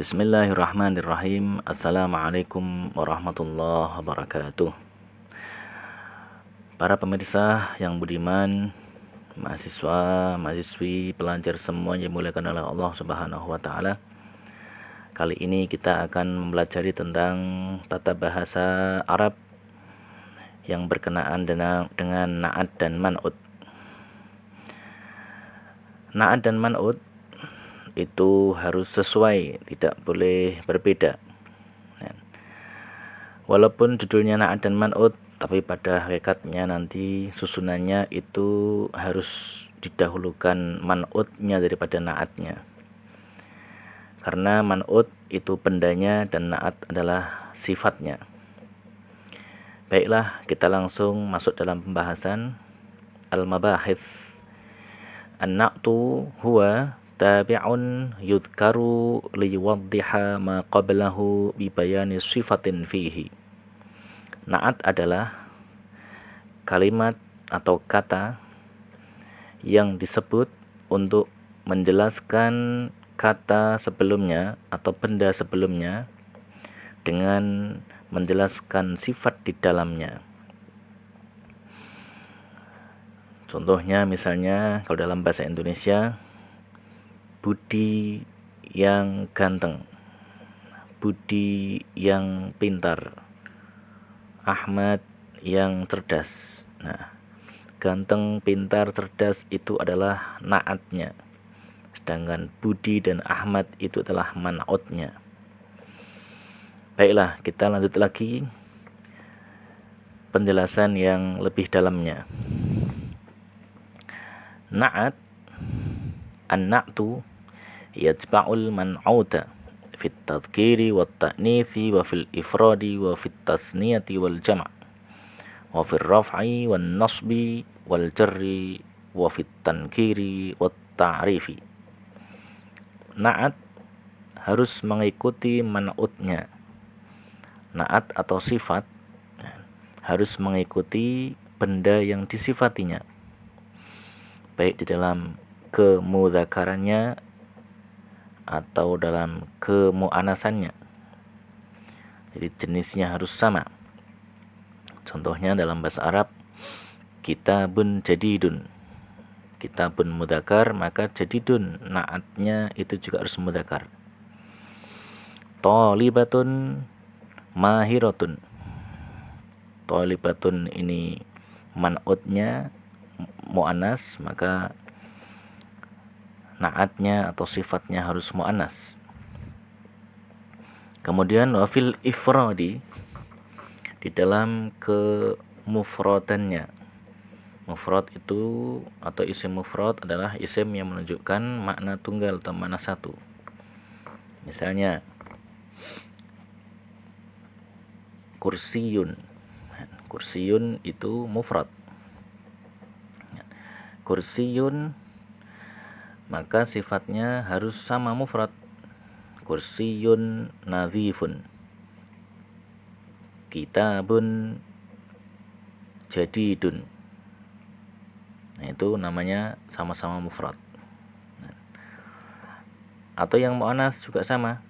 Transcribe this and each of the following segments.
Bismillahirrahmanirrahim. Assalamualaikum warahmatullahi wabarakatuh. Para pemirsa yang budiman, mahasiswa, mahasiswi, pelajar semua yang dimuliakan oleh Allah Subhanahu wa taala. Kali ini kita akan mempelajari tentang tata bahasa Arab yang berkenaan dengan na'at dan man'ut. Na'at dan man'ut itu harus sesuai, tidak boleh berbeda. Walaupun judulnya na'at dan man'ut, tapi pada hakikatnya nanti susunannya itu harus didahulukan man'utnya daripada na'atnya. Karena man'ut itu bendanya dan na'at adalah sifatnya. Baiklah, kita langsung masuk dalam pembahasan al-mabahith. An-na'tu huwa tabi'un yudhkaru liyuwaddiha ma qablahu bibayani sifatin fihi. Na'at adalah kalimat atau kata yang disebut untuk menjelaskan kata sebelumnya atau benda sebelumnya dengan menjelaskan sifat di dalamnya. Contohnya misalnya kalau dalam bahasa Indonesia, Budi yang ganteng, Budi yang pintar, Ahmad yang cerdas. Nah, ganteng, pintar, cerdas itu adalah na'atnya. Sedangkan Budi dan Ahmad itu adalah man'utnya. Baiklah, kita lanjut lagi penjelasan yang lebih dalamnya. Na'at, an-na'tu yajba'ul man'uta fit tadhkiri wat ta'nithi wa fil ifradi wa fit tasniyati wal jama' wa fil raf'i wan nasbi wal jarri wa fit tankiri wat ta'rifi. Na'at harus mengikuti man'utnya. Na'at atau sifat harus mengikuti benda yang disifatinya, baik di dalam kemudzakarannya atau dalam kemu'anasannya. Jadi jenisnya harus sama. Contohnya dalam bahasa Arab, kitabun jadidun. Kitabun mudzakar, maka jadidun na'atnya itu juga harus mudzakar. Thalibatun mahiratun. Thalibatun ini man'utnya mu'anas, maka na'atnya atau sifatnya harus mu'anas. Kemudian wafil ifradi, di dalam kemufradannya. Mufrad itu atau isim mufrad adalah isim yang menunjukkan makna tunggal atau makna satu. Misalnya kursiyun. Kursiyun itu mufrad. Kursiyun maka sifatnya harus sama mufrad. Kursiyun nadhifun. Kitabun jadidun. Nah, itu namanya sama-sama mufrad. Atau yang mu'anas juga sama.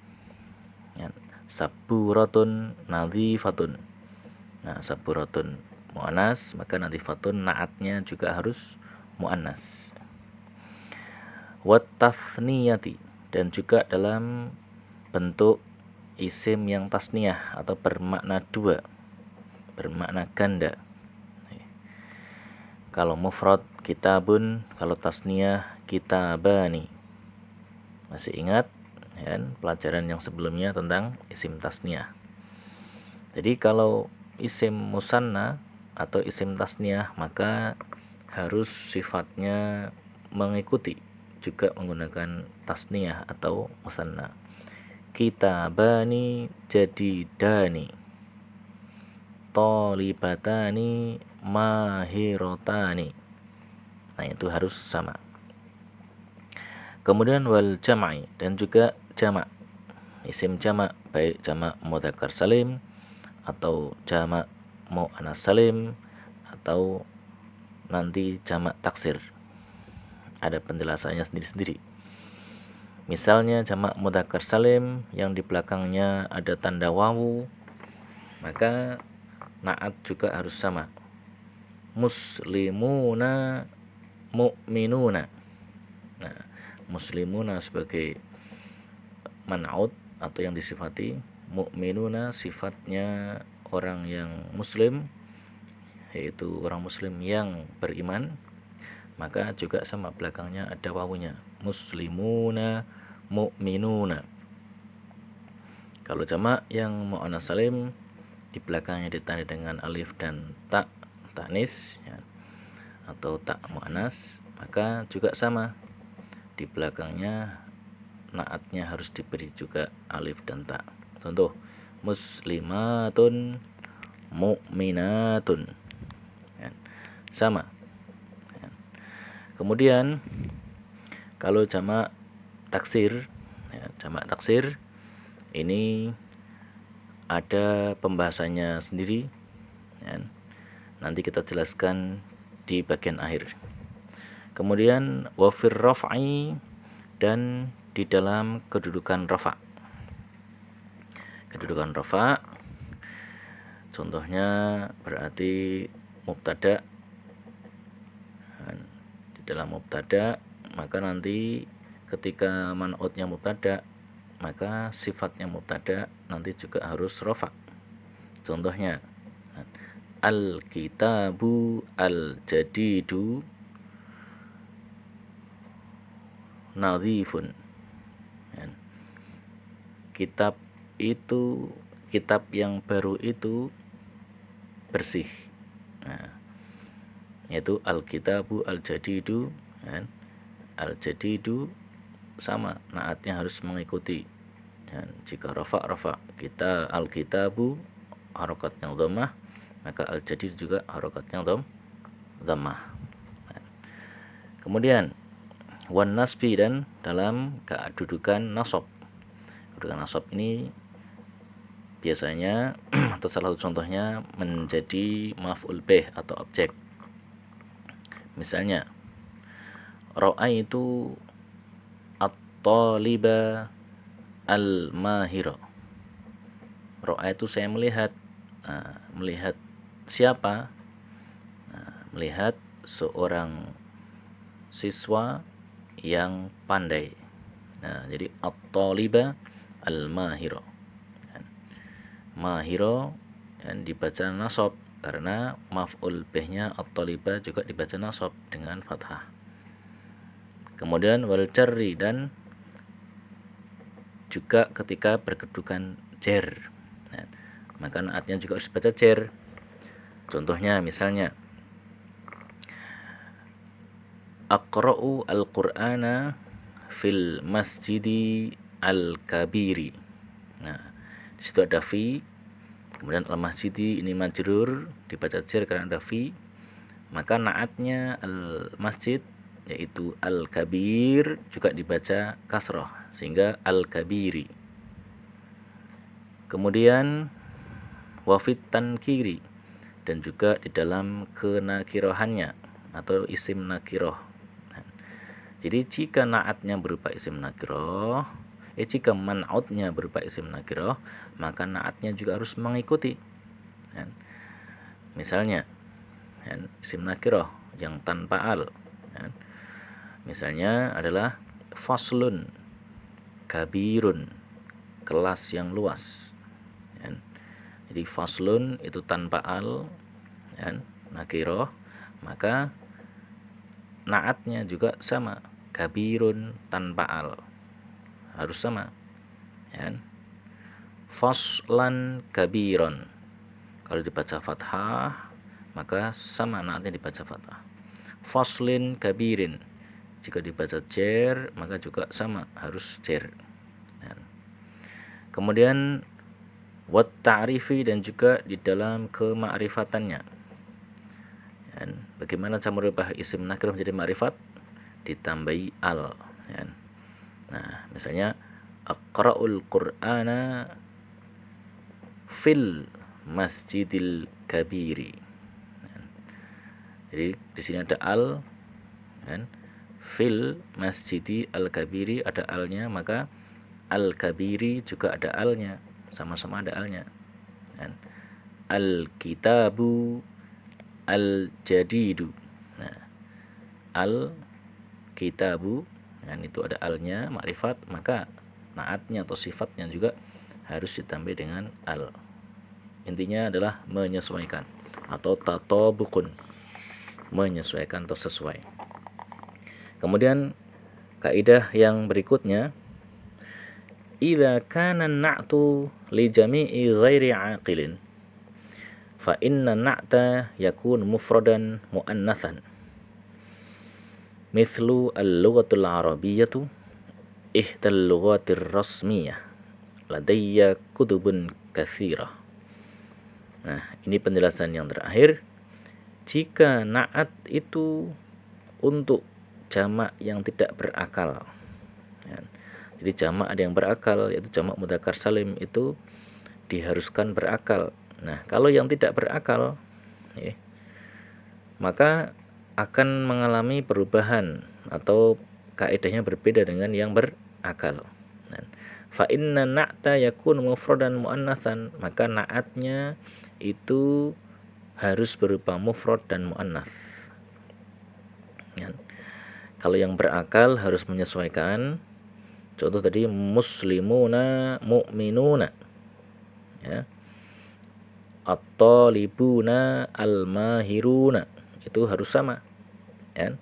Saburatun nadhifatun. Nah, saburatun mu'anas, maka nadhifatun na'atnya juga harus mu'annas. Wat tasniyati, dan juga dalam bentuk isim yang tasniyah atau bermakna dua, bermakna ganda. Kalau mufrad kitabun, kalau tasniyah kitabani. Masih ingat kan pelajaran yang sebelumnya tentang isim tasniyah. Jadi kalau isim musanna atau isim tasniyah, maka harus sifatnya mengikuti juga menggunakan tasniyah atau musanna. Kitabani jadidani. Thalibatani mahiratani. Nah, itu harus sama. Kemudian wal jam'i, dan juga jamak. Isim jamak, baik jamak mudzakkar salim atau jamak muannas salim atau nanti jamak taksir. Ada penjelasannya sendiri-sendiri. Misalnya jamak mudzakkar salim yang di belakangnya ada tanda wawu, maka naat juga harus sama. Muslimuna, mu'minuna. Nah, muslimuna sebagai man'ut atau yang disifati, mu'minuna sifatnya orang yang muslim, yaitu orang muslim yang beriman, maka juga sama belakangnya ada wawunya. Muslimuna, mu'minuna. Kalau jamak yang mu'annas salim di belakangnya ditandai dengan alif dan ta tanis ya, atau tak mu'annas, maka juga sama. Di belakangnya naatnya harus diberi juga alif dan ta. Contoh, muslimatun, mu'minatun. Ya, sama. Ya. Kemudian kalau jamak taksir, ya, jamak taksir ini ada pembahasannya sendiri, ya. Nanti kita jelaskan di bagian akhir. Kemudian wafir raf'i, dan di dalam kedudukan rafa. Kedudukan rafa contohnya berarti mubtada. Di dalam mubtada, maka nanti ketika man'utnya mubtada, maka sifatnya mubtada nanti juga harus rafa. Contohnya al-kitabu al-jadidu nadhifun. Kitab itu, kitab yang baru itu bersih. Nah, yaitu al-kitabu al-jadidu, kan? Al-jadidu sama, naatnya harus mengikuti. Dan jika rafa, kita al-kitabu harokatnya dhammah, maka al-jadid juga harokatnya dhammah. Kemudian wan nasbi, dan dalam kedudukan nasab. Kedudukan nasab ini biasanya atau salah satu contohnya menjadi maf'ul bih atau objek. Misalnya ra'aitu at-taliba al-mahira. Ra'aitu saya melihat. Melihat siapa? Melihat seorang siswa yang pandai. Jadi at-taliba al-mahira. Mahira dan dibaca nasab karena maf'ul bihnya at-taliba juga dibaca nasab dengan fathah. Kemudian wal jarri, dan juga ketika berkedudukan jar, maka naatnya juga harus dibaca jar. Contohnya misalnya aqra'u al-Qur'ana fil masjidi al-kabiri. Nah, di situ ada fi, kemudian al-masjidi ini majrur, dibaca jar karena ada fi, maka naatnya al-masjid yaitu al-kabir juga dibaca kasrah sehingga al-kabiri. Kemudian wafit tankiri, dan juga di dalam kenakirohannya atau isim nakiroh. Jadi jika naatnya berupa isim nakiroh, jika man'utnya berupa isim nakiroh, maka naatnya juga harus mengikuti. Misalnya isim nakiroh yang tanpa al, misalnya adalah faslun kabirun, kelas yang luas. Jadi faslun itu tanpa al, nakiroh, maka naatnya juga sama, kabirun tanpa al harus sama. Faslan kabiron, kalau dibaca fathah maka sama naatnya dibaca fathah. Faslin kabirin, jika dibaca jar maka juga sama, harus jar. Kemudian wat ta'rifi, dan juga di dalam kema'rifatannya. Bagaimana cara merubah isim nakirah menjadi ma'rifat? Ditambahi al. Nah, misalnya aqra'ul Qur'ana fil masjidil kabiri. Jadi di sini ada al, fil masjidi al-kabiri ada alnya, maka al-kabiri juga ada alnya, sama-sama ada alnya. Dan al-kitabu al-jadidu. Nah, al-kitabu, dan itu ada alnya, makrifat, maka naatnya atau sifatnya juga harus ditambah dengan al. Intinya adalah menyesuaikan atau tatobukun, menyesuaikan atau sesuai. Kemudian kaidah yang berikutnya, idza kana an-na'tu li jami'i ghairi 'aqilin fa inna an-na'ta yakun mufradan muannatsan. Mithlu al-lughatul arabiyyatu ihdal lughatir rasmiyah ladayya kutubun katsirah. Nah, ini penjelasan yang terakhir. Jika na'at itu untuk jamak yang tidak berakal, ya. Jadi jamak ada yang berakal, yaitu jamak mudzakkar salim, itu diharuskan berakal. Nah, kalau yang tidak berakal, ya, maka akan mengalami perubahan atau kaidahnya berbeda dengan yang berakal. Fa inna na'ta yakun mufradan muannatsan, maka na'atnya itu harus berupa mufrad dan muannats. Ya. Kalau yang berakal harus menyesuaikan. Contoh tadi muslimuna mu'minuna. Ya. At-talibuna al-mahiruna. Itu harus sama. Ya.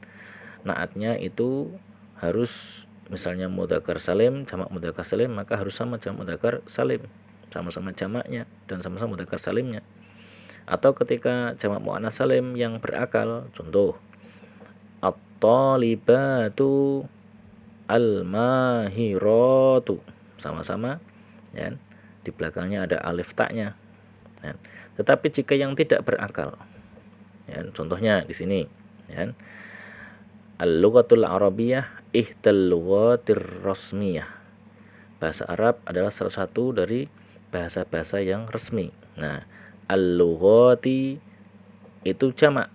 Naatnya itu harus misalnya mudzakkar salim, jamak mudzakkar salim, maka harus sama jamak mudzakkar salim, sama-sama jamaknya dan sama-sama mudzakkar salimnya. Atau ketika jamak muannats salim yang berakal, contoh at-talibatu al-mahiratu, sama-sama, ya, di belakangnya ada alif taknya. Ya. Tetapi jika yang tidak berakal, ya, contohnya di sini, ya, al-lughatul arabiyyah ihdal lughatir rasmiyah. Bahasa Arab adalah salah satu dari bahasa-bahasa yang resmi. Nah, al-lughati itu jamak,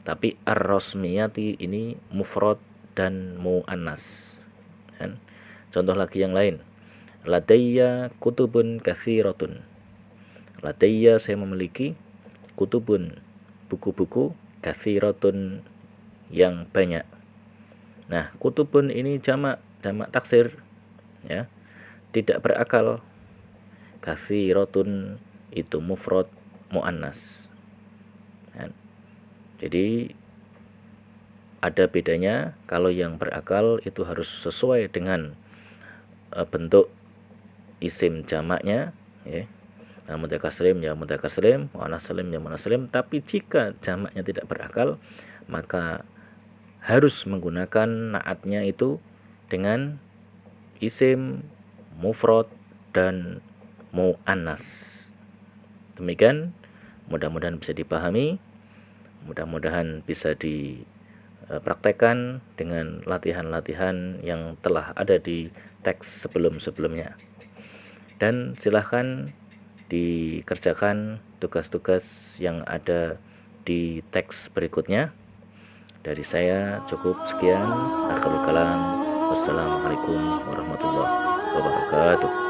tapi ar-rasmiyati ini mufrad dan muannas. Dan contoh lagi yang lain, ladayya kutubun katsiratun. Ladayya, saya memiliki, kutubun, buku-buku, katsiratun, yang banyak. Nah, kutubun ini jamak taksir, ya, tidak berakal. Katsiratun itu mufrad muannas. Ya. Jadi ada bedanya. Kalau yang berakal itu harus sesuai dengan bentuk isim jamaknya, ya. Nah, mudzakkar salim ya mudzakkar salim, muannats salim ya muannats salim. Tapi jika jamaknya tidak berakal, maka harus menggunakan naatnya itu dengan isim, mufrad dan muannas. Demikian, mudah-mudahan bisa dipahami, mudah-mudahan bisa dipraktekkan dengan latihan-latihan yang telah ada di teks sebelum-sebelumnya. Dan silahkan dikerjakan tugas-tugas yang ada di teks berikutnya. Dari saya cukup sekian. Akhirul kalam. Wassalamualaikum warahmatullahi wabarakatuh.